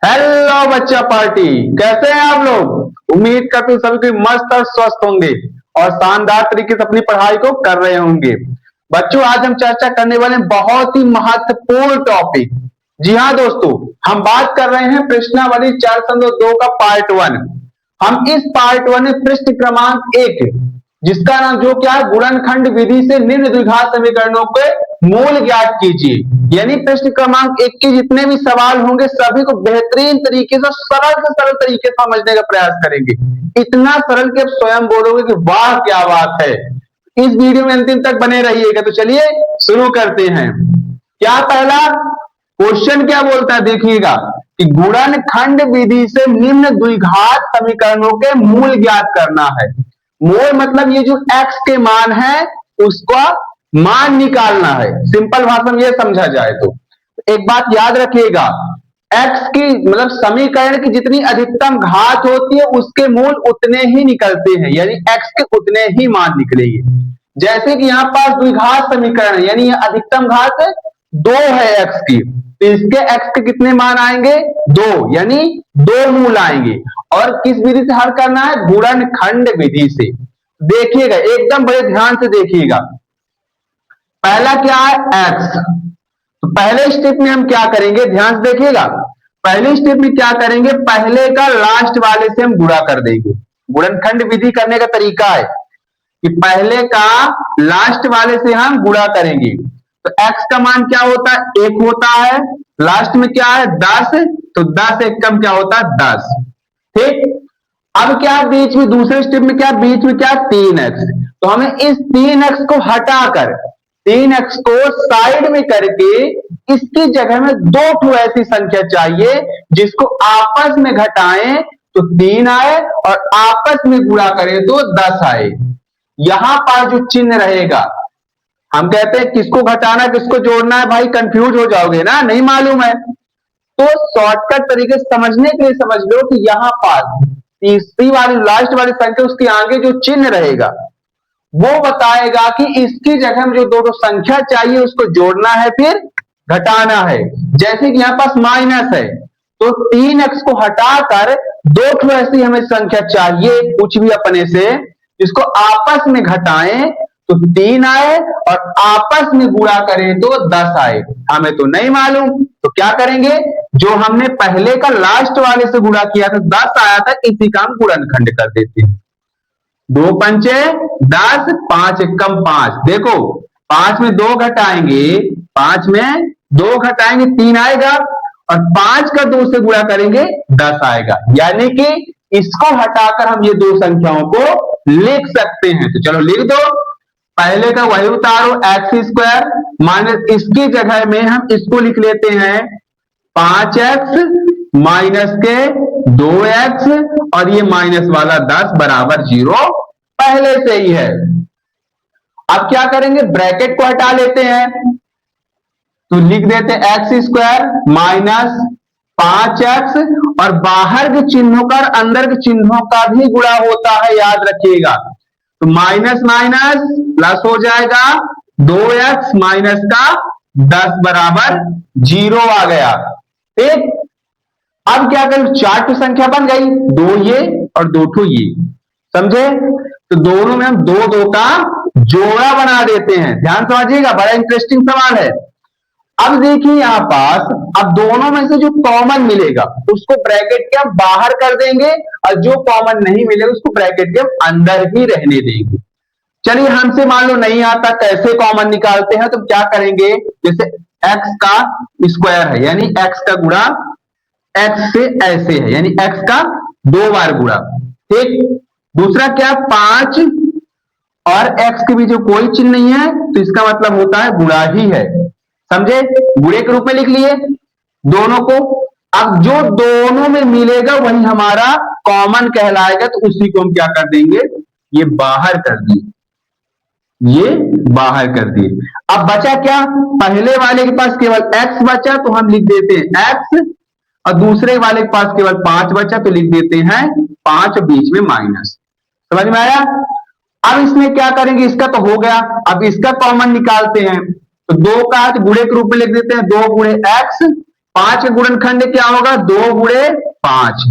Hello बच्चा party, कैसे हैं आप लोग। उम्मीद करते हैं सभी कोई मस्त और स्वस्थ होंगे और शानदार तरीके से अपनी पढ़ाई को कर रहे होंगे। बच्चों, आज हम चर्चा करने वाले हैं बहुत ही महत्वपूर्ण टॉपिक। जी हाँ दोस्तों, हम बात कर रहे हैं प्रश्नावली 4.2 का पार्ट 1। हम इस पार्ट 1 में प्रश्न क्रमांक 1, जिसका नाम जो क्या है, गुणनखंड विधि से निम्न द्विघात समीकरणों के मूल ज्ञात कीजिए। यानी प्रश्न क्रमांक 1 के जितने भी सवाल होंगे सभी को बेहतरीन तरीके से सरल तरीके से समझने का प्रयास करेंगे। इतना सरल कि आप स्वयं बोलोगे कि वाह क्या बात है। इस वीडियो में अंतिम तक बने रहिएगा। तो चलिए शुरू करते हैं। क्या पहला क्वेश्चन क्या बोलता है, देखिएगा कि गुणनखंड विधि से निम्न द्विघात समीकरणों के मूल ज्ञात करना है। मूल मतलब ये जो x के मान है उसका मान निकालना है। सिंपल भाषा में ये समझा जाए तो एक बात याद रखिएगा, x की मतलब समीकरण की जितनी अधिकतम घात होती है उसके मूल उतने ही निकलते हैं, यानी x के उतने ही मान निकलेंगे। जैसे कि यहाँ पास द्विघात समीकरण है, यानी अधिकतम घात 2 है x की, तो इसके x के कितने मान आएंगे, 2, यानी 2 मूल आएंगे। और किस विधि से हल करना है, गुणनखंड विधि से। देखिएगा एकदम बड़े ध्यान से देखिएगा। पहला क्या है, x। तो पहले स्टेप में हम क्या करेंगे, ध्यान से देखिएगा। पहले स्टेप में क्या करेंगे, पहले का लास्ट वाले से हम गुणा कर देंगे। गुणनखंड विधि करने का तरीका है कि पहले का लास्ट वाले से हम गुणा करेंगे। तो x का मान क्या होता है, 1 होता है। लास्ट में क्या है, 10, तो 10 एक कम क्या होता है, 10। ठीक। अब क्या बीच में, दूसरे स्टेप में क्या बीच में क्या, 3x। तो हमें इस 3x को हटाकर 3x को साइड में करके इसकी जगह में 2 ऐसी संख्या चाहिए जिसको आपस में घटाएं तो 3 आए और आपस में गुणा करें तो 10 आए। यहां पर जो चिन्ह रहेगा, हम कहते हैं किसको घटाना किसको जोड़ना है, भाई कंफ्यूज हो जाओगे ना, नहीं मालूम है तो शॉर्टकट तरीके से समझने के लिए समझ लो कि यहां पर तीसरी वाली लास्ट वाली संख्या, उसके आगे जो चिन्ह रहेगा वो बताएगा कि इसकी जगह में जो 2 संख्या चाहिए उसको जोड़ना है फिर घटाना है। जैसे कि यहाँ पास माइनस है तो 3x को हटाकर 2 ऐसी हमें संख्या चाहिए कुछ भी अपने से, इसको आपस में घटाएं तो 3 आए और आपस में गुणा करें तो 10 आए। हमें तो नहीं मालूम, तो क्या करेंगे, जो हमने पहले का लास्ट वाले से गुणा किया था 10 आया था, इसी का हम गुणनखंड कर देते हैं। 2 पंचे 10, 5 एकम 5। देखो 5 में 2 घटाएंगे, 5 में 2 घटाएंगे 3 आएगा और 5 का 2 से गुणा करेंगे 10 आएगा। यानी कि इसको हटाकर हम ये 2 संख्याओं को लिख सकते हैं। तो चलो लिख दो। पहले का वही उतारो, x² माइनस इसकी जगह में हम इसको लिख लेते हैं 5x माइनस के 2x और ये माइनस वाला 10 बराबर 0 पहले से ही है। अब क्या करेंगे, ब्रैकेट को हटा लेते हैं तो लिख देते हैं x² माइनस 5x और बाहर के चिन्हों का और अंदर के चिन्हों का भी गुणा होता है, याद रखिएगा। तो माइनस माइनस प्लस हो जाएगा, 2x माइनस का 10 बराबर 0 आ गया। ठीक। अब क्या करें, 4 संख्या बन गई, 2 ये और 2 ये, समझे। तो दोनों में हम 2 का जोड़ा बना देते हैं। ध्यान समझिएगा, बड़ा इंटरेस्टिंग सवाल है। अब देखिए यहां पास, अब दोनों में से जो कॉमन मिलेगा उसको ब्रैकेट के हम बाहर कर देंगे और जो कॉमन नहीं मिलेगा उसको ब्रैकेट के हम अंदर ही रहने देंगे। चलिए हमसे मान लो नहीं आता, कैसे कॉमन निकालते हैं, तो क्या करेंगे, जैसे x का स्क्वायर है यानी x का गुणा x से ऐसे है, यानी x का 2 बार गुणा। ठीक। दूसरा क्या, 5 और x के बीच कोई चिन्ह नहीं है तो इसका मतलब होता है गुणा ही है, समझे। गुणे के रूप में लिख लिए दोनों को। अब जो दोनों में मिलेगा वही हमारा कॉमन कहलाएगा, तो उसी को हम क्या कर देंगे, ये बाहर कर दिए, ये बाहर कर दिए। अब बचा क्या, पहले वाले के पास केवल x बचा तो हम लिख देते हैं x और दूसरे वाले के पास केवल 5 बचा तो लिख देते हैं 5 बीच में माइनस। समझ में आया। अब इसमें क्या करेंगे, इसका तो हो गया, अब इसका कॉमन निकालते हैं तो 2 का गुणे के रूप में लिख देते हैं, 2 गुणे x 5 का गुणनखंड क्या होगा, 2 गुणे 5।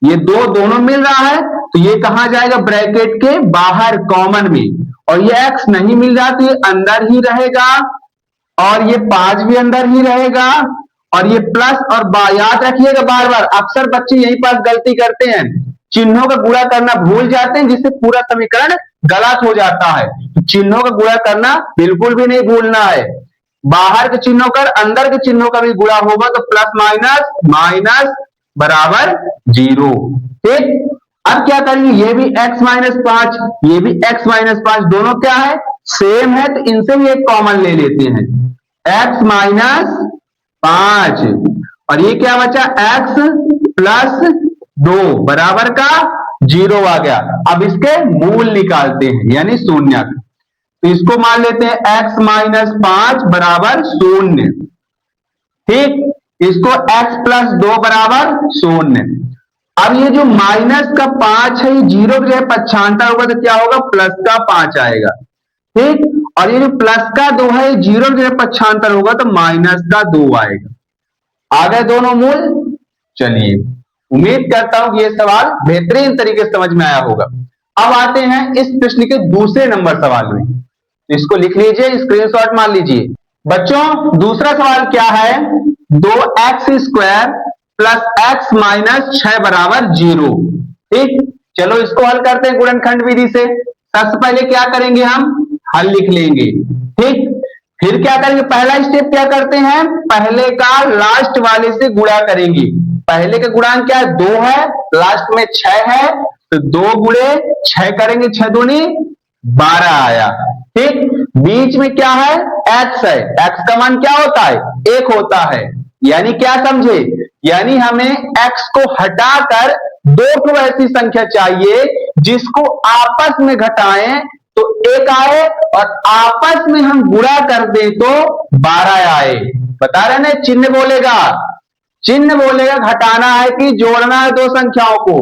ये दो दोनों मिल रहा है तो ये कहां जाएगा, ब्रैकेट के बाहर कॉमन में। और ये x नहीं मिल रहा तो ये अंदर ही रहेगा, और ये 5 भी अंदर ही रहेगा, और ये प्लस और याद रखिएगा, बार बार अक्सर बच्चे यही पास गलती करते हैं, चिन्हों का गुणा करना भूल जाते हैं, जिससे पूरा समीकरण गलत हो जाता है। तो चिन्हों का गुणा करना बिल्कुल भी नहीं भूलना है। बाहर के चिन्हों का अंदर के चिन्हों का भी गुणा होगा तो प्लस माइनस माइनस बराबर 0। ठीक, अब क्या करेंगे, ये भी x माइनस 5, ये भी x माइनस 5, दोनों क्या है, सेम है, तो इनसे भी एक कॉमन ले लेते हैं, x माइनस 5, और ये क्या बचा, x प्लस 2 बराबर का 0 आ गया। अब इसके मूल निकालते हैं यानी शून्य, तो इसको मान लेते हैं x माइनस 5 बराबर 0। ठीक, इसको x प्लस 2 बराबर 0। अब ये जो माइनस का 5 है, ये 0 की जगह पक्षांतर होगा तो क्या होगा, प्लस का 5 आएगा। ठीक, और ये जो प्लस का 2 है, 0 की जगह पक्षांतर होगा तो माइनस का 2 आएगा। आ गए दोनों मूल। चलिए, उम्मीद करता हूं कि ये सवाल बेहतरीन तरीके से समझ में आया होगा। अब आते हैं इस प्रश्न के दूसरे नंबर सवाल में, तो इसको लिख लीजिए, स्क्रीनशॉट मार लीजिए। बच्चों, दूसरा सवाल क्या है, 2x² प्लस x माइनस 6 बराबर 0। ठीक, चलो इसको हल करते हैं गुणनखंड विधि से। सबसे पहले क्या करेंगे, हम हल लिख लेंगे। ठीक, फिर क्या करेंगे, पहला स्टेप क्या करते हैं, पहले का लास्ट वाले से गुणा करेंगे। पहले का गुणांक क्या है, 2 है, लास्ट में 6 है, तो 2 गुणे 6 करेंगे, 6 दूनी 12 आया। ठीक, बीच में क्या है, x है, x का मान क्या होता है, 1 होता है। यानी क्या समझे, यानी हमें x को हटाकर 2 को ऐसी संख्या चाहिए जिसको आपस में घटाएं तो 1 आए, और आपस में हम गुणा कर दें तो 12 आए। बता रहे ना, चिन्ह बोलेगा, चिन्ह बोलेगा, घटाना है कि जोड़ना है दो संख्याओं को।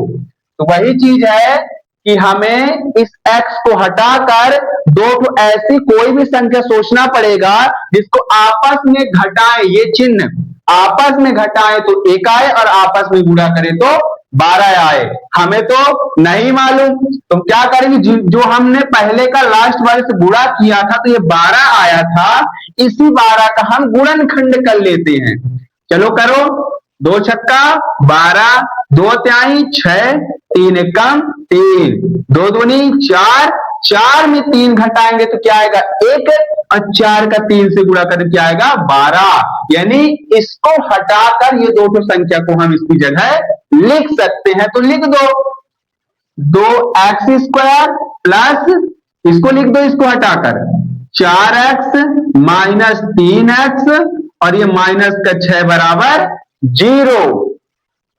तो वही चीज है कि हमें इस x को हटाकर 2 को ऐसी कोई भी संख्या सोचना पड़ेगा जिसको आपस में घटाएं, ये चिन्ह आपस में घटाएं तो 1 आए, और आपस में गुणा करें तो 12 आए। हमें तो नहीं मालूम, तो क्या करेंगे, जो हमने पहले का लास्ट वाले से गुणा किया था तो ये 12 आया था, इसी 12 का हम गुणनखंड कर लेते हैं। चलो करो, 2 छक्का 12, 2 त्याई 6, 3 एकम 3, 2 दूनी 4, 4 में 3 घटाएंगे तो क्या आएगा 1, और 4 का 3 से गुणा करें क्या आएगा 12। यानी इसको हटाकर ये दो संख्या को हम इसकी जगह लिख सकते हैं। तो लिख दो, 2x² प्लस, इसको लिख दो, इसको हटाकर 4x माइनस 3x, और ये माइनस का 6 बराबर 0।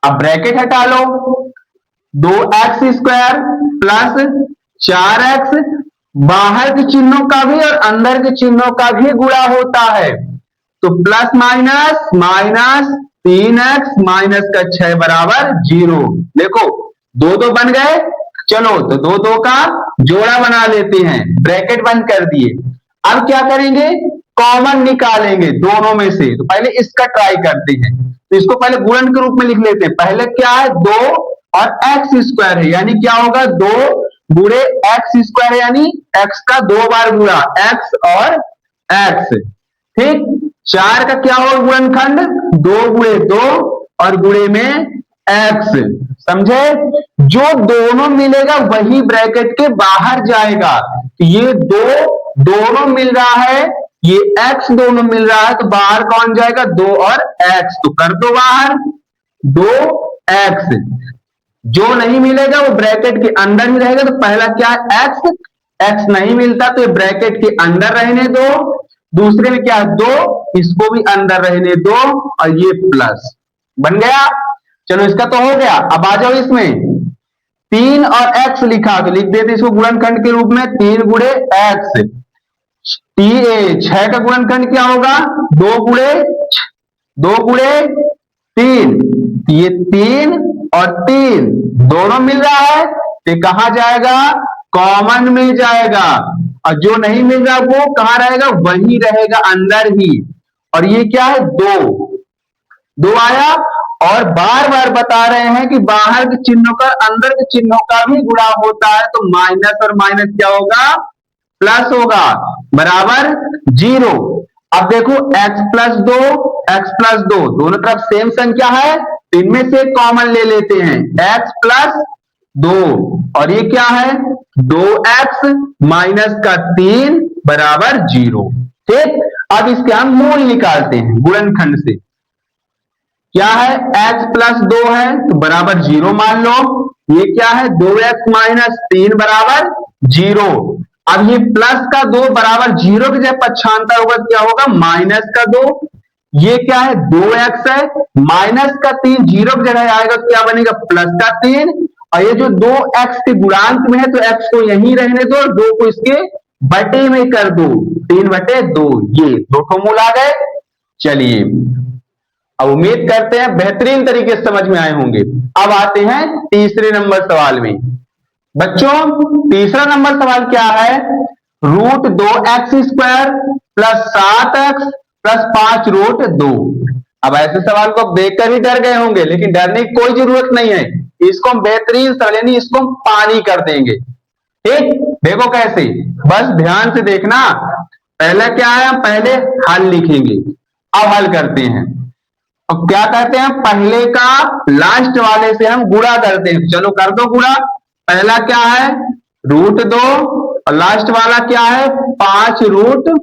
अब ब्रैकेट हटा लो, 2x² प्लस 4x, बाहर के चिन्हों का भी और अंदर के चिन्हों का भी गुणा होता है, तो plus minus minus 3x minus का 6 बराबर 0। देखो 2 बन गए, चलो तो 2 का जोड़ा बना लेते हैं, ब्रैकेट बंद कर दिए। अब क्या करेंगे, कॉमन निकालेंगे दोनों में से। तो पहले इसका ट्राई करते हैं, तो इसको पहले गुणन के रूप में लिख लेते हैं। पहले क्या है, 2 और x² है, यानी क्या होगा 2 गुणे x² है, यानी x का 2 बार गुणा, x और x। ठीक, 4 का क्या होगा गुणनखंड, 2 गुणे 2 और गुणे में x। समझे, जो दोनों मिलेगा वही ब्रैकेट के बाहर जाएगा। तो ये दोनों मिल रहा है, ये x दोनों मिल रहा है, तो बाहर कौन जाएगा, 2 और x, तो कर दो बाहर 2x। जो नहीं मिलेगा वो ब्रैकेट के अंदर ही रहेगा, तो पहला क्या है x नहीं मिलता तो ये ब्रैकेट के अंदर रहने दो, दूसरे में क्या है 2, इसको भी अंदर रहने दो, और ये प्लस बन गया। चलो इसका तो हो गया। अब आ जाओ इसमें 3 और x लिखा, तो लिख देते इसको गुणनखंड के रूप में, 3 गुणे x। 6 का गुणनखंड क्या होगा, 2 गुणे 3, ये 3 और 3 दोनों मिल रहा है, तो कहां जाएगा, कॉमन में जाएगा, और जो नहीं मिल रहा वो कहां रहेगा, वही रहेगा अंदर ही। और ये क्या है 2, 2 आया। और बार बार बता रहे हैं कि बाहर के चिन्हों का अंदर के चिन्हों का भी गुणा होता है, तो माइनस और माइनस क्या होगा, प्लस होगा, बराबर 0। अब देखो x प्लस 2, x प्लस 2 दोनों तरफ सेम संख्या है, तो इनमें से कॉमन ले लेते हैं, x प्लस 2, और ये क्या है 2x माइनस का 3 बराबर 0। ठीक, अब इसके हम मूल निकालते हैं गुणनखंड से। क्या है, x प्लस 2 है तो बराबर 0 मान लो। ये क्या है 2x माइनस 3 बराबर 0। अब ये प्लस का 2 बराबर 0 की जगह पक्षांतर होगा, क्या होगा माइनस का 2। ये क्या है 2x है, माइनस का 3 0 की जगह आएगा तो क्या बनेगा प्लस का 3। और ये जो 2x के गुणांक में है तो x को यहीं रहने दो और 2 को इसके बटे में कर दो, 3/2, ये 2 ठो मूल आ गए। चलिए अब उम्मीद करते हैं बेहतरीन तरीके से समझ में आए होंगे। अब आते हैं तीसरे नंबर सवाल में। बच्चों तीसरा नंबर सवाल क्या है, √2x² प्लस 7x प्लस 5√2। अब ऐसे सवाल को देखकर ही डर गए होंगे, लेकिन डरने की कोई जरूरत नहीं है, इसको हम बेहतरीन सरल यानी इसको हम पानी कर देंगे। ठीक, देखो कैसे, बस ध्यान से देखना। पहले क्या है, पहले हल लिखेंगे, अब हल करते हैं। अब क्या करते हैं, पहले का लास्ट वाले से हम गुणा करते हैं। चलो कर दो गुणा। पहला क्या है √2 और लास्ट वाला क्या है 5√2।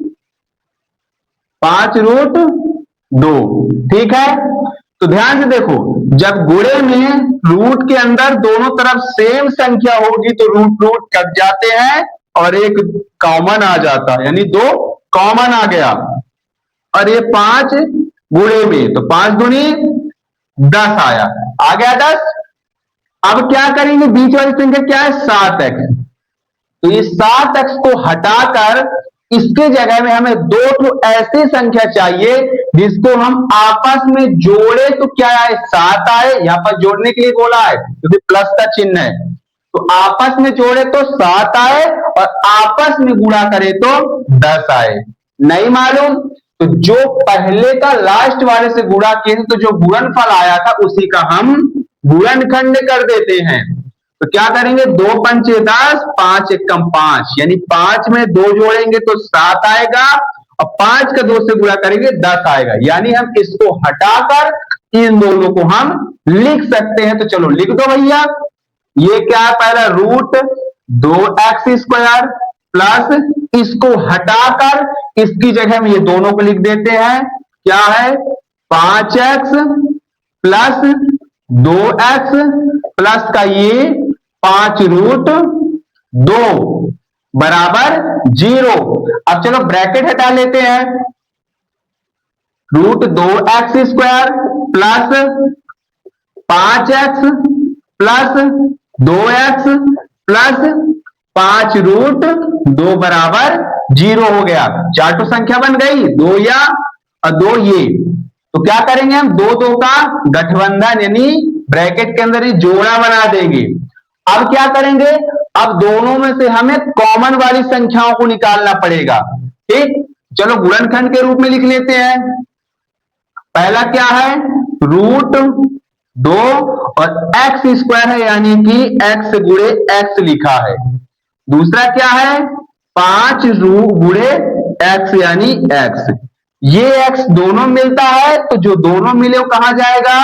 ठीक है, तो ध्यान से देखो, जब गुणे में रूट के अंदर दोनों तरफ सेम संख्या होगी तो रूट कट जाते हैं और एक कॉमन आ जाता है, यानी 2 कॉमन आ गया। और ये 5 गुणे में तो 5 दूनी 10 आया, आ गया 10। अब क्या करेंगे, बीच वाली संख्या क्या है 7x, तो इस 7x को हटाकर इसके जगह में हमें 2 ऐसी संख्या चाहिए जिसको हम आपस में जोड़े तो क्या आए 7 आए। यहां पर जोड़ने के लिए बोला है क्योंकि प्लस का चिन्ह है, तो आपस में जोड़े तो 7 आए और आपस में गुणा करे तो 10 आए। नहीं मालूम तो जो पहले का लास्ट वाले से गुणा किए तो जो गुणनफल आया था उसी का हम गुणनखंड कर देते हैं। तो क्या करेंगे 2 पंचे 10, 5 एकम 5, यानी 5 में 2 जोड़ेंगे तो 7 आएगा और 5 का 2 से गुणा करेंगे 10 आएगा। यानी हम इसको हटाकर इन दोनों को हम लिख सकते हैं। तो चलो लिख दो भैया, ये क्या है पहला √2x² प्लस इसको हटाकर इसकी जगह में ये दोनों को लिख देते हैं, क्या है 5x प्लस 2x प्लस का ये 5√2 बराबर 0। अब चलो ब्रैकेट हटा लेते हैं, √2x² plus 5x plus 2x plus 5√2 बराबर 0 हो गया। 4 संख्या बन गई, 2 या और 2 ये। तो क्या करेंगे हम 2 का गठबंधन यानी ब्रैकेट के अंदर ही जोड़ा बना देंगे। अब क्या करेंगे, अब दोनों में से हमें कॉमन वाली संख्याओं को निकालना पड़ेगा। ठीक, चलो गुणनखंड के रूप में लिख लेते हैं। पहला क्या है √2 और x² है यानी कि x गुणे x लिखा है। दूसरा क्या है 5 गुणे x यानी x। ये x दोनों मिलता है तो जो दोनों मिले वो कहां जाएगा,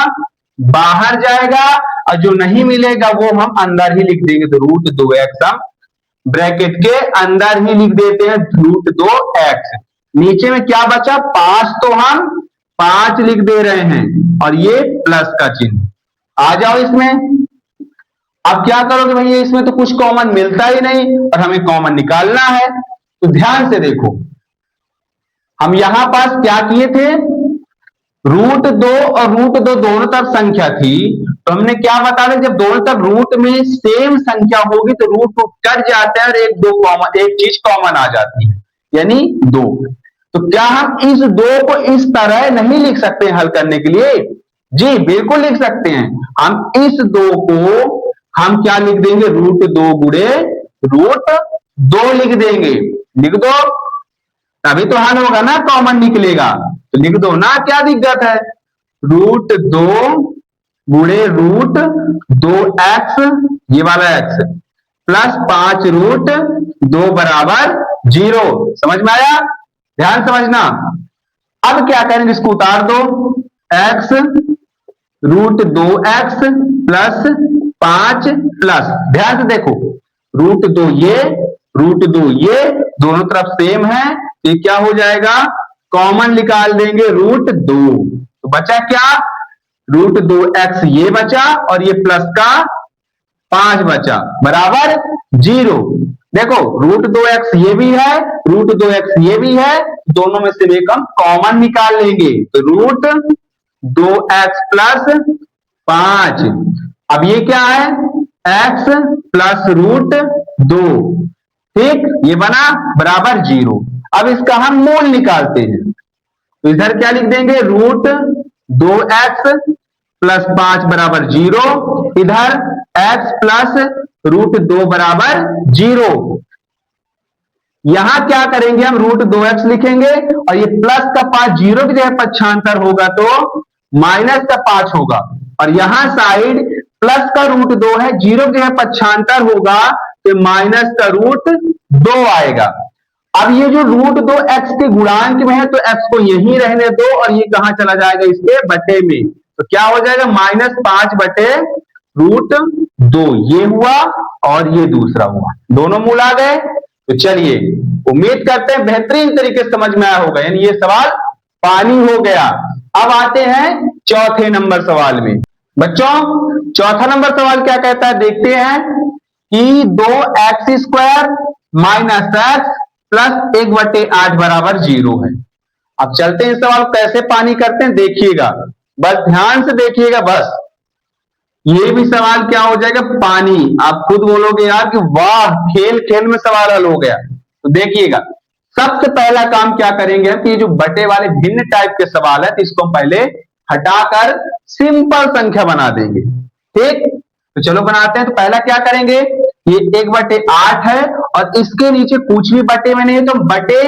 बाहर जाएगा, और जो नहीं मिलेगा वो हम अंदर ही लिख देंगे। तो √2x हम ब्रैकेट के अंदर ही लिख देते हैं, √2x। नीचे में क्या बचा 5, तो हम 5 लिख दे रहे हैं और ये प्लस का चिन्ह। आ जाओ इसमें। अब क्या करोगे भैया, इसमें तो कुछ कॉमन मिलता ही नहीं और हमें कॉमन निकालना है। तो ध्यान से देखो, हम यहां पास क्या किए थे, √2 और √2 दोनों तरफ संख्या थी, तो हमने क्या बता दें जब दोनों तरफ रूट में सेम संख्या होगी तो √2 कट जाता है और एक चीज कॉमन आ जाती है यानी 2। तो क्या हम इस 2 को इस तरह नहीं लिख सकते हल करने के लिए? जी बिल्कुल लिख सकते हैं। हम इस 2 को हम क्या लिख देंगे, √2 गुणे √2 लिख देंगे। लिख दो, तभी तो हल होगा ना, कॉमन निकलेगा। तो लिख दो ना, क्या दिक्कत है। रूट 2 गुणे रूट 2x, ये वाला x प्लस 5 रूट 2 बराबर 0। समझ में आया? ध्यान समझना। अब क्या करेंगे, इसको उतार दो, x root 2x plus 5 plus, ध्यान से देखो, रूट 2 ये, रूट 2 ये, दोनों तरफ सेम है, ये क्या हो जाएगा, कॉमन निकाल देंगे, रूट 2। तो बचा क्या, रूट 2x ये बचा और ये प्लस का 5 बचा बराबर 0। देखो रूट 2x ये भी है, रूट 2x ये भी है, दोनों में से एक हम कॉमन निकाल लेंगे, तो रूट 2x प्लस 5। अब ये क्या है, x प्लस रूट 2, ठीक, ये बना बराबर 0। अब इसका हम मूल निकालते हैं, तो इधर क्या लिख देंगे, रूट 2x प्लस 5 बराबर 0, इधर x प्लस रूट 2 बराबर 0। यहां क्या करेंगे, हम रूट 2x लिखेंगे और ये प्लस का 5 0 की जगह पक्षांतर होगा तो माइनस का 5 होगा, और यहां साइड प्लस का रूट 2 है, 0 की जगह पक्षांतर होगा तो माइनस का रूट 2 आएगा। अब ये जो रूट 2 x के गुणांक में है तो x को यहीं रहने दो और ये कहां चला जाएगा, इसके बटे में, तो क्या हो जाएगा, -5 बटे रूट 2, ये हुआ और ये दूसरा हुआ, दोनों मूल आ गए। तो चलिए उम्मीद करते हैं बेहतरीन तरीके से समझ में आया होगा, यानी ये सवाल पानी हो गया। अब आते हैं चौथे नंबर सवाल में। बच्चों चौथा नंबर सवाल क्या कहता है, देखते हैं कि 2x² माइनस x प्लस 1/8 बराबर 0 है। अब चलते हैं इस सवाल कैसे पानी करते हैं, देखिएगा, बस ध्यान से देखिएगा, बस ये भी सवाल क्या हो जाएगा, पानी। आप खुद बोलोगे यार कि वाह, खेल खेल में सवाल हल हो गया। तो देखिएगा, सबसे पहला काम क्या करेंगे हम कि ये जो बटे वाले भिन्न टाइप के सवाल है तो इसको हम पहले हटाकर सिंपल संख्या बना देंगे, ठीक। तो चलो बनाते हैं। तो पहला क्या करेंगे, ये 1/8 है और इसके नीचे कुछ भी बटे में नहीं है तो हम बटे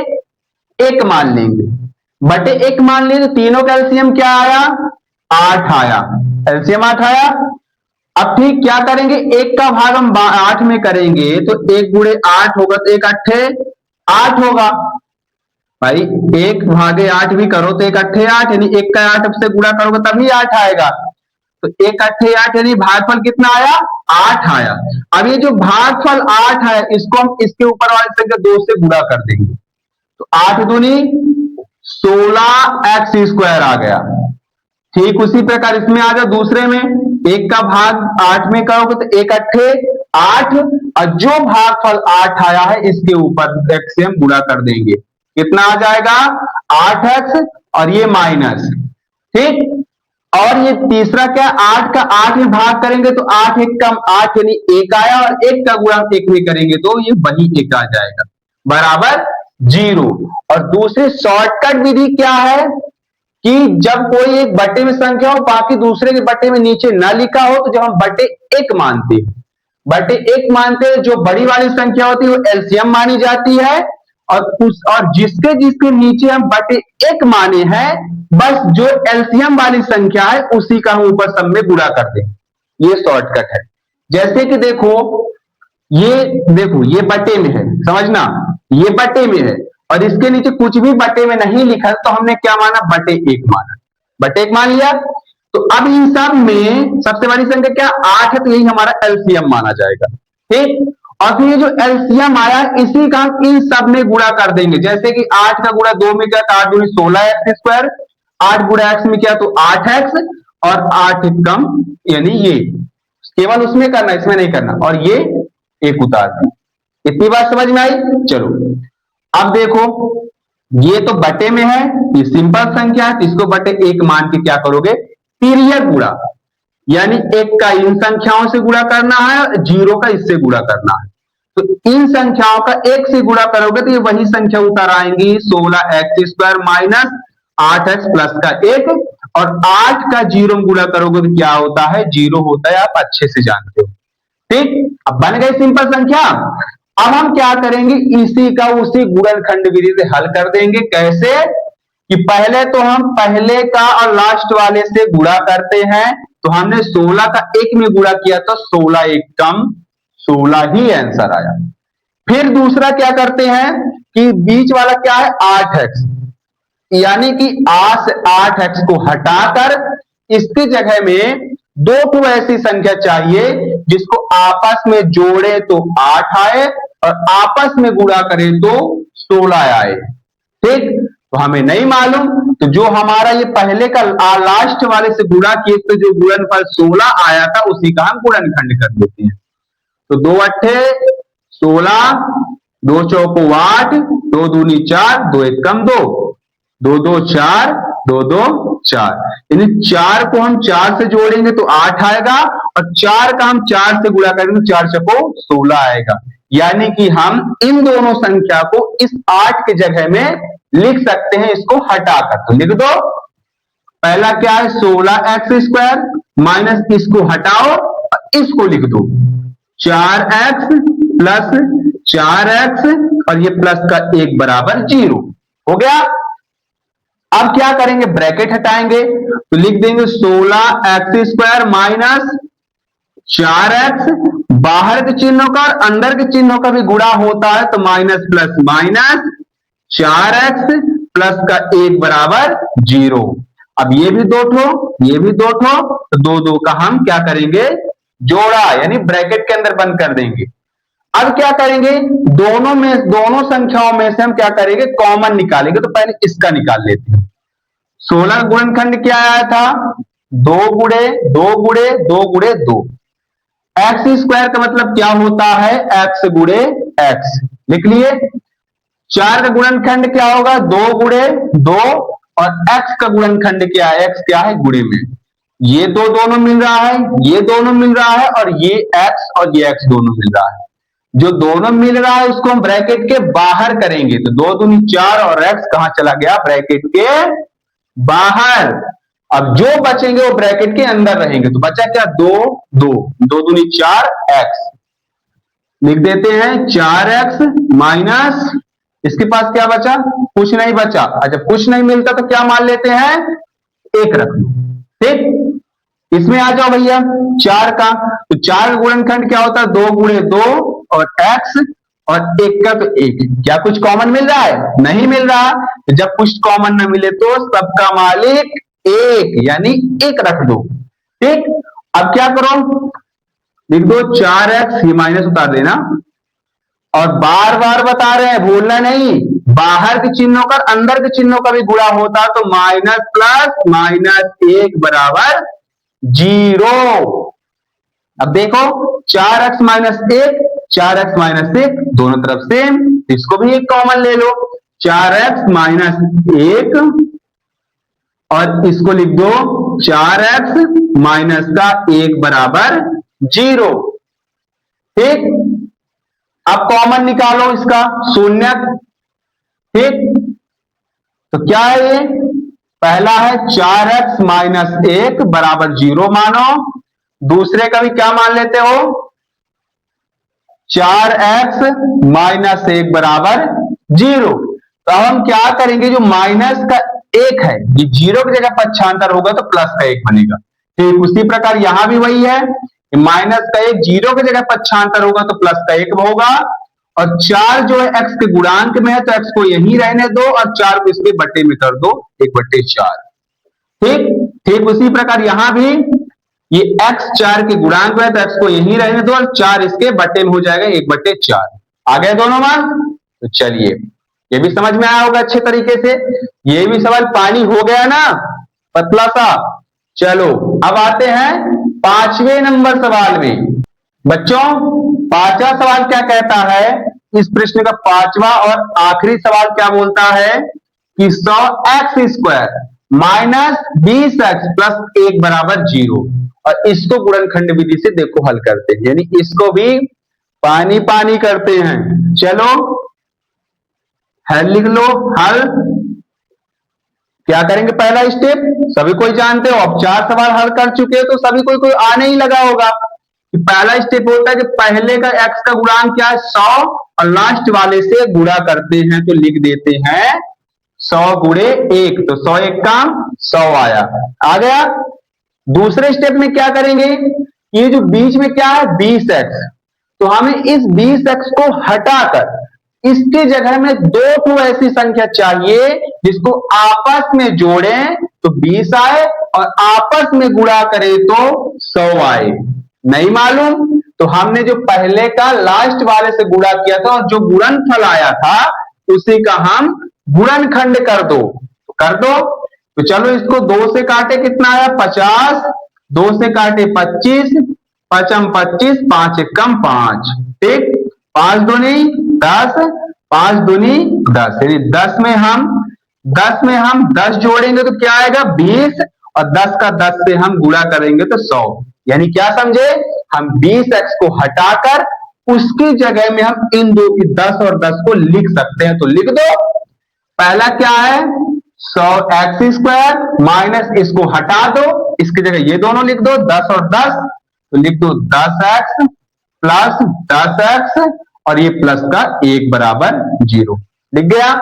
1 मान लेंगे, बटे 1 मान लिए, तो तीनों का एलसीएम क्या आया, 8 आया, एलसीएम 8 आया। अब ठीक क्या करेंगे, 1 का भाग हम 8 में करेंगे तो 1 गुणे 8 होगा, तो 1 अट्ठे 8 होगा भाई, 1 भागे 8 भी करो तो 1 अट्ठे 8, यानी 1 का 8 से गुणा करोगे तभी 8 आएगा, तो 1 अट्ठे 8 यानी भागफल कितना आया, 8 आया। अब ये जो भागफल 8 है इसको हम इसके ऊपर वाली संख्या 2 से गुणा कर देंगे, तो 8 दूनी 16x² आ गया। ठीक उसी प्रकार इसमें आ जाओ दूसरे में, 1 का भाग 8 में करोगे तो 1 अट्ठे 8, और जो भागफल 8 आया है इसके ऊपर x से हम गुणा कर देंगे, कितना आ जाएगा 8x और ये माइनस, ठीक। और ये तीसरा क्या, 8 का 8 में भाग करेंगे तो 8 1 कम 8 यानी 1 आया, और 1 का गुणा 1 में करेंगे तो ये वही 1 आ जाएगा बराबर 0। और दूसरी शॉर्टकट विधि क्या है कि जब कोई एक बटे में संख्या हो बाकी दूसरे के बटे में नीचे ना लिखा हो तो जब हम बटे 1 मानते हैं, बटे 1 मानते हैं, जो बड़ी वाली संख्या होती है वो एलसीएम मानी जाती है, और जिसके जिसके नीचे हम बटे 1 माने हैं बस जो एलसीएम वाली संख्या है उसी का हम ऊपर सब में गुणा कर दें, ये शॉर्टकट है। जैसे कि देखो ये बटे में है, समझना, ये बटे में है और इसके नीचे कुछ भी बटे में नहीं लिखा तो हमने क्या माना, बटे 1 माना, बटे 1 मान लिया। तो अब इन सब में सबसे बड़ी संख्या क्या 8 है, तो यही हमारा एलसीएम माना जाएगा, ठीक। और फिर ये जो एलसीएम आया इसी का हम इन सब में गुणा कर देंगे, जैसे कि 8 का गुणा 2 में क्या, 8 दूनी 16x², 8 गुणा x में क्या तो 8x, और 8 कम यानी ये केवल उसमें करना, इसमें नहीं करना, और ये 1 उतार दी। इतनी बात समझ में आई। चलो अब देखो ये तो बटे में है, ये सिंपल संख्या है, तो इसको बटे 1 मान के क्या करोगे, पीरियड गुणा, यानी 1 का इन संख्याओं से गुणा करना है और 0 का इससे गुणा करना है। तो इन संख्याओं का 1 से गुणा करोगे तो ये वही संख्या उतर आएंगी, 16x² माइनस 8x प्लस का 1, और 8 का 0 गुणा करोगे तो क्या होता है, 0 होता है, आप अच्छे से जानते हो, ठीक। अब बन गई सिंपल संख्या। अब हम क्या करेंगे, इसी का उसी गुणनखंड विधि से हल कर देंगे। कैसे, कि पहले तो हम पहले का और लास्ट वाले से गुणा करते हैं, तो हमने 16 का 1 में गुणा किया तो 16 एक कम 16 ही आंसर आया। फिर दूसरा क्या करते हैं कि बीच वाला क्या है 8x, यानी कि 8x को हटाकर इसकी जगह में दो ठो ऐसी संख्या चाहिए जिसको आपस में जोड़े तो 8 आए और आपस में गुणा करें तो 16 आए। ठीक, तो हमें नहीं मालूम, तो जो हमारा ये पहले का लास्ट वाले से गुणा किए तो जो गुणनफल 16 आया था उसी का हम गुणनखंड कर देते हैं। तो 2 अट्ठे 16, 2 चौको 8, 2 दूनी 4, 2 एक कम 2, 2 2 4, 2 2 4, यानी 4 को हम 4 से जोड़ेंगे तो 8 आएगा और 4 का हम 4 से गुणा करेंगे तो 4 चौको 16 आएगा। यानी कि हम इन दोनों संख्या को इस 8 की जगह में लिख सकते हैं, इसको हटाकर। तो लिख दो, पहला क्या है 16x² माइनस इसको हटाओ और इसको लिख दो 4x प्लस 4x और ये प्लस का 1 बराबर 0 हो गया। अब क्या करेंगे, ब्रैकेट हटाएंगे तो लिख देंगे 16x² माइनस 4x, बाहर के चिन्हों का और अंदर के चिन्हों का भी गुणा होता है तो minus plus minus 4x plus का 1 बराबर 0। अब ये भी दो ठो ये भी दो ठो, तो दो दो का हम क्या करेंगे जोड़ा, यानी ब्रैकेट के अंदर बंद कर देंगे। अब क्या करेंगे, दोनों संख्याओं में से हम क्या करेंगे कॉमन निकालेंगे। तो पहले इसका निकाल लेते हैं। 16 गुणनखंड क्या आया था 2 गुणे 2 गुणे 2 गुणे 2। x² का मतलब क्या होता है x गुणे x, लिख लिए। 4 का गुणनखंड क्या होगा 2 गुणे 2 और x का गुणनखंड क्या है, x क्या है गुणे में। ये दोनों मिल रहा है, ये दोनों मिल रहा है और ये x और ये x दोनों मिल रहा है। जो दोनों मिल रहा है उसको हम ब्रैकेट के बाहर करेंगे तो 2 दूनी 4 और x कहां चला गया ब्रैकेट के बाहर। अब जो बचेंगे वो ब्रैकेट के अंदर रहेंगे, तो बचा क्या 2 2 2 दूनी 4x, लिख देते हैं 4x माइनस इसके पास क्या बचा, कुछ नहीं बचा। अच्छा कुछ नहीं मिलता तो क्या मान लेते हैं 1 रख लो। ठीक, इसमें आ जाओ भैया 4 का, तो 4 का गुणनखंड क्या होता है 2 गुणे 2 और x और 1 का तो 1। क्या कुछ कॉमन मिल रहा है, नहीं मिल रहा। तो जब कुछ कॉमन न मिले तो सबका मालिक 1 यानी 1 रख दो। ठीक, अब क्या करो लिख दो 4x, ये माइनस उतार देना और बार बार बता रहे हैं भूलना नहीं, बाहर के चिन्हों का अंदर के चिन्हों का भी गुणा होता तो माइनस प्लस माइनस 1 बराबर 0। अब देखो 4x माइनस 1 4x माइनस 1 दोनों तरफ सेम, इसको भी एक कॉमन ले लो 4x माइनस 1 और इसको लिख दो 4x माइनस का 1 बराबर 0। ठीक, अब कॉमन निकालो इसका शून्य। ठीक, तो क्या है ये, पहला है 4x माइनस 1 बराबर 0 मानो, दूसरे का भी क्या मान लेते हो 4x माइनस 1 बराबर 0। तो अब हम क्या करेंगे, जो माइनस का 1 है ये 0 की जगह पक्षांतर होगा तो प्लस का 1 बनेगा। ठीक, उसी प्रकार यहां भी वही है, माइनस का 1 0 की जगह पक्षांतर होगा तो प्लस का 1 होगा। और 4 जो है x के गुणांक में है तो x को यहीं रहने दो और 4 को इसके बट्टे में कर दो 1/4। ठीक, ठीक उसी प्रकार यहां भी ये x 4 के गुणांक में है तो x को यहीं रहने दो और 4 इसके बट्टे में हो जाएगा 1/4। आ गए दोनों मान। तो चलिए ये भी समझ में आया होगा अच्छे तरीके से, ये भी सवाल पानी हो गया ना पतला सा। चलो अब आते हैं 5वें नंबर सवाल में। बच्चों 5वां सवाल क्या कहता है, इस प्रश्न का 5वां और आखिरी सवाल क्या बोलता है कि 100x² माइनस 20x प्लस 1 बराबर 0। और इसको गुणनखंड विधि से देखो हल करते हैं, यानी इसको भी पानी पानी करते हैं। चलो हल लिख लो। हल क्या करेंगे, पहला स्टेप सभी कोई जानते हो, अब 4 सवाल हल कर चुके हो तो सभी कोई आने ही लगा होगा। पहला स्टेप होता है कि पहले का x का गुणांक क्या है 100 और लास्ट वाले से गुणा करते हैं तो लिख देते हैं 100 गुणे 1, तो 100 एक काम 100 आया, आ गया। दूसरे स्टेप में क्या करेंगे, ये जो बीच में क्या है 20x, तो हमें इस 20x को हटाकर इसके जगह में दो तो ऐसी संख्या चाहिए जिसको आपस में जोड़ें तो 20 आए और आपस में गुणा करें तो 100 आए। नहीं मालूम तो हमने जो पहले का लास्ट वाले से गुणा किया था और जो गुणनफल आया था उसी का हम गुणनखंड कर दो, कर दो। तो चलो इसको 2 से काटे कितना आया 50, 2 से काटे 25, 5 25, 5 एकम 5, ठीक, 5 दूनी 10, 5 दूनी 10, यानी 10 में हम 10 जोड़ेंगे तो क्या आएगा 20 और 10 का 10 से हम गुणा करेंगे तो 100, यानी क्या समझे, हम 20x को हटाकर उसकी जगह में हम इन दो की 10 और 10 को लिख सकते हैं। तो लिख दो, पहला क्या है 100x² माइनस इसको हटा दो, इसकी जगह ये दोनों लिख दो 10 और 10, तो लिख दो 10x प्लस 10x और ये प्लस का 1 बराबर 0, लिख गया।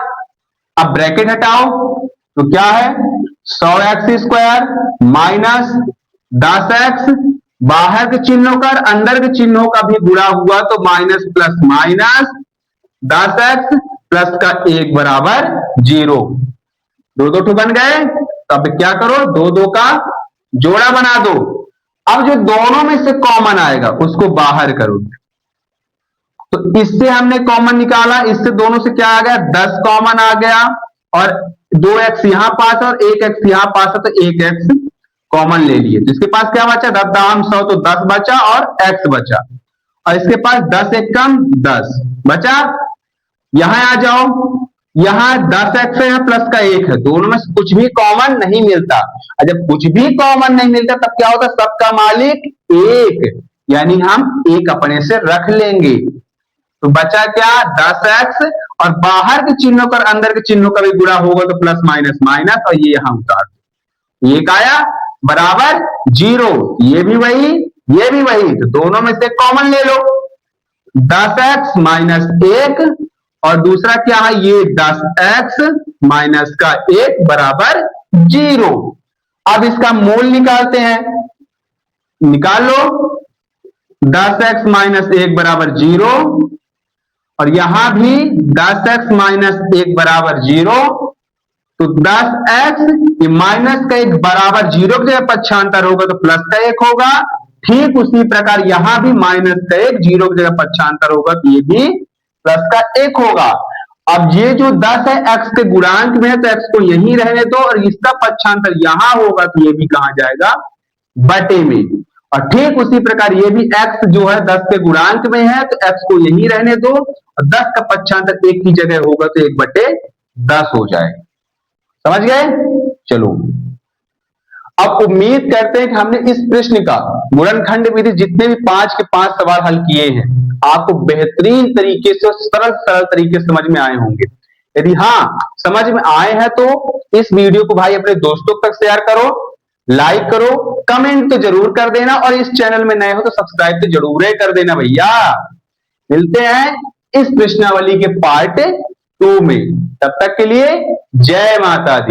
अब ब्रैकेट हटाओ तो क्या है 100x² माइनस 10x, बाहर के चिन्हों का अंदर के चिन्हों का भी गुणा हुआ तो minus plus minus 10x plus का 1 बराबर 0, दो दो ठो बन गए। तो अब क्या करो, दो दो का जोड़ा बना दो। अब जो दोनों में से कॉमन आएगा उसको बाहर करो, तो इससे हमने कॉमन निकाला, इससे दोनों से क्या आ गया 10 कॉमन आ गया और 2x यहां पास और 1x यहां पास है तो 1x कॉमन ले लिए, तो इसके पास क्या बचा 10 दाम 100 तो 10 बचा और x बचा, और इसके पास 10 एक कम 10 बचा। यहां आ जाओ, यहां 10x है प्लस का 1 है, दोनों में से कुछ भी कॉमन नहीं मिलता, और जब कुछ भी कॉमन नहीं मिलता तब क्या होता, सबका मालिक 1, यानी हम 1 अपने से रख लेंगे। तो बचा क्या 10x और बाहर के चिन्हों का अंदर के चिन्हों का भी गुणा होगा तो प्लस माइनस माइनस, और ये यहां उतार दो, 1 आया बराबर 0, ये भी वही ये भी वही, तो दोनों में से कॉमन ले लो 10x माइनस 1 और दूसरा क्या है ये 10x माइनस का 1 बराबर 0। अब इसका मूल निकालते हैं, निकाल लो 10x माइनस 1 बराबर 0 और यहां भी 10x माइनस 1 बराबर 0, तो 10x ये माइनस का 1 बराबर 0 की जगह पक्षांतर होगा तो प्लस का 1 होगा, ठीक उसी प्रकार यहां भी माइनस का 1 0 की जगह पक्षांतर होगा तो ये भी प्लस का 1 होगा। अब ये जो 10 है x के गुणांक में है तो x को यहीं रहने दो और इसका पक्षांतर यहां होगा तो ये भी कहां जाएगा बटे में, और ठीक उसी प्रकार ये भी x जो है 10 के गुणांक में है तो x को यहीं रहने दो और 10 का पक्षांतर 1 की जगह होगा तो 1 बटे 10 हो जाएगा। समझ गए? चलो अब उम्मीद करते हैं कि हमने इस प्रश्न का गुणनखंड विधि जितने भी 5 के 5 सवाल हल किए हैं आपको बेहतरीन तरीके से सरल तरीके से समझ में आए होंगे। यदि हाँ समझ में आए हैं तो इस वीडियो को भाई अपने दोस्तों तक शेयर करो, लाइक करो, कमेंट तो जरूर कर देना और इस चैनल में नए हो तो सब्सक्राइब तो जरूर कर देना भैया। मिलते हैं इस प्रश्नावली के पार्ट 2 में, तब तक के लिए जय माता दी।